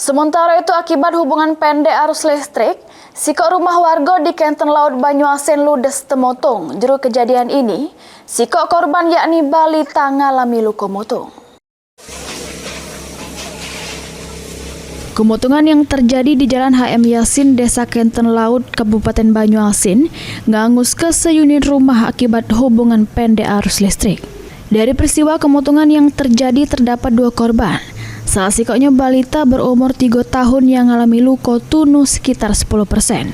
Sementara itu akibat hubungan pendek arus listrik, sikok rumah warga di Kenten Laut Banyuasin ludes temotong. Juru kejadian ini, sikok korban yakni balita ngalami luka motong. Kemotongan yang terjadi di Jalan HM Yasin, Desa Kenten Laut, Kabupaten Banyuasin, ngangus ke seunit rumah akibat hubungan pendek arus listrik. Dari peristiwa kemotongan yang terjadi terdapat 2 korban. Salah sikoknya balita berumur 3 tahun yang mengalami luka tunu sekitar 10%.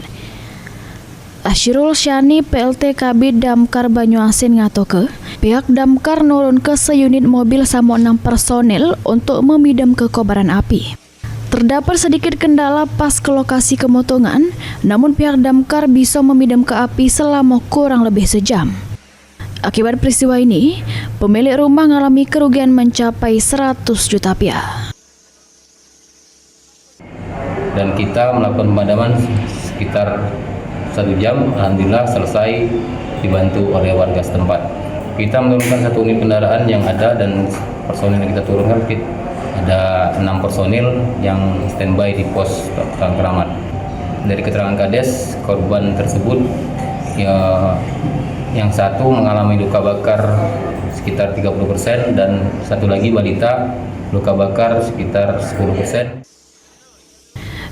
Asyirul Syani PLT Kabid Damkar Banyuasin ngatoke, pihak damkar nurun ke seunit mobil sama 6 personil untuk memidam kekobaran api. Terdapat sedikit kendala pas ke lokasi kemotongan, namun pihak damkar bisa memidam ke api selama kurang lebih sejam. Akibat peristiwa ini, pemilik rumah mengalami kerugian mencapai 100 juta rupiah. Dan kita melakukan pemadaman sekitar 1 jam, alhamdulillah selesai dibantu oleh warga setempat. Kita menurunkan 1 unit kendaraan yang ada dan personil yang kita turunkan ada 6 personil yang standby di pos Keramat. Dari keterangan Kades, korban tersebut yang satu mengalami luka bakar sekitar 30% dan satu lagi balita luka bakar sekitar 10%.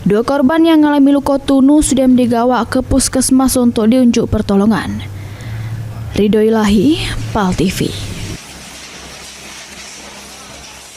2 korban yang mengalami luka tunu sudah digawa ke puskesmas untuk diunjuk pertolongan. Ridho Ilahi, PAL TV.